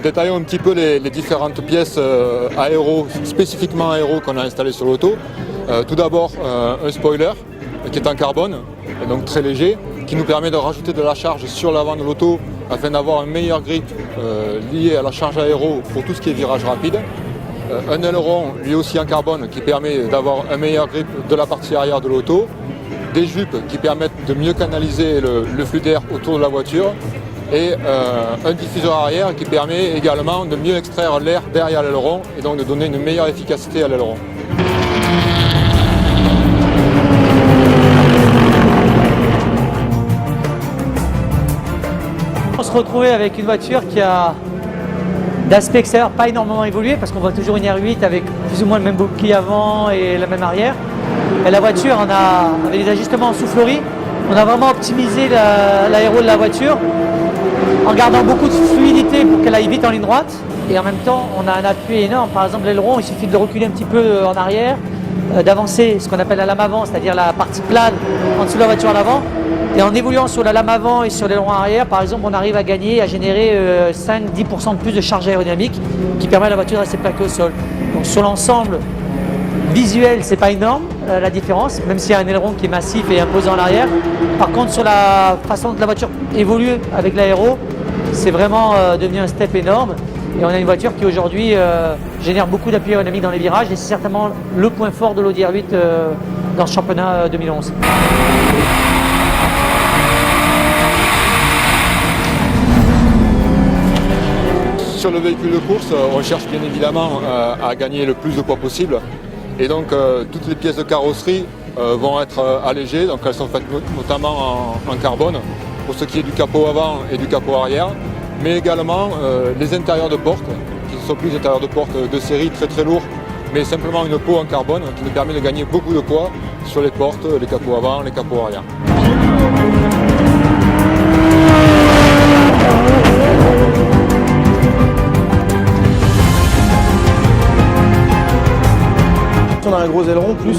Détaillons un petit peu les différentes pièces aéro, spécifiquement aéro qu'on a installées sur l'auto. Tout d'abord un spoiler qui est en carbone, et donc très léger, qui nous permet de rajouter de la charge sur l'avant de l'auto afin d'avoir un meilleur grip lié à la charge aéro pour tout ce qui est virage rapide. Un aileron lui aussi en carbone qui permet d'avoir un meilleur grip de la partie arrière de l'auto. Des jupes qui permettent de mieux canaliser le flux d'air autour de la voiture. Et un diffuseur arrière qui permet également de mieux extraire l'air derrière l'aileron et donc de donner une meilleure efficacité à l'aileron. On se retrouvait avec une voiture qui a d'aspect extérieur pas énormément évolué parce qu'on voit toujours une R8 avec plus ou moins le même bouclier avant et la même arrière. Et la voiture, avec des ajustements en soufflerie, on a vraiment optimisé l'aéro de la voiture en gardant beaucoup de fluidité pour qu'elle aille vite en ligne droite. Et en même temps, on a un appui énorme. Par exemple, l'aileron, il suffit de le reculer un petit peu en arrière, d'avancer ce qu'on appelle la lame avant, c'est-à-dire la partie plane en dessous de la voiture à l'avant. Et en évoluant sur la lame avant et sur l'aileron arrière, par exemple, on arrive à générer 5-10% de plus de charge aérodynamique qui permet à la voiture de rester plaquée au sol. Donc sur l'ensemble visuel, c'est pas énorme la différence, même s'il y a un aileron qui est massif et imposant à l'arrière. Par contre, sur la façon dont la voiture évolue avec l'aéro, c'est vraiment devenu un step énorme. Et on a une voiture qui aujourd'hui génère beaucoup d'appui aérodynamique dans les virages et c'est certainement le point fort de l'Audi R8 dans ce championnat 2011. Sur le véhicule de course, on cherche bien évidemment à gagner le plus de poids possible. Et donc toutes les pièces de carrosserie vont être allégées, donc elles sont faites notamment en carbone pour ce qui est du capot avant et du capot arrière, mais également les intérieurs de porte, qui ne sont plus des intérieurs de porte de série très lourds, mais simplement une peau en carbone qui nous permet de gagner beaucoup de poids sur les portes, les capots avant, les capots arrière. On a un gros aileron, plus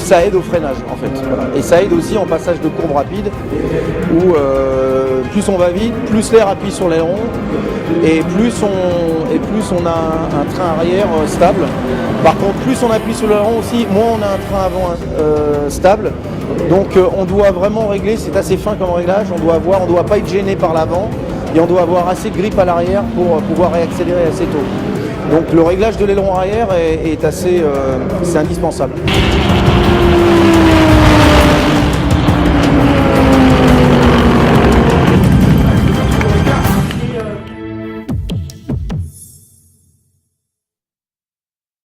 ça aide au freinage en fait. Voilà. Et ça aide aussi en passage de courbe rapide où plus on va vite, plus l'air appuie sur l'aileron et plus on a un train arrière stable. Par contre, plus on appuie sur l'aileron aussi, moins on a un train avant stable. Donc on doit vraiment régler, c'est assez fin comme réglage, on doit pas être gêné par l'avant et on doit avoir assez de grip à l'arrière pour pouvoir réaccélérer assez tôt. Donc le réglage de l'aileron arrière c'est indispensable.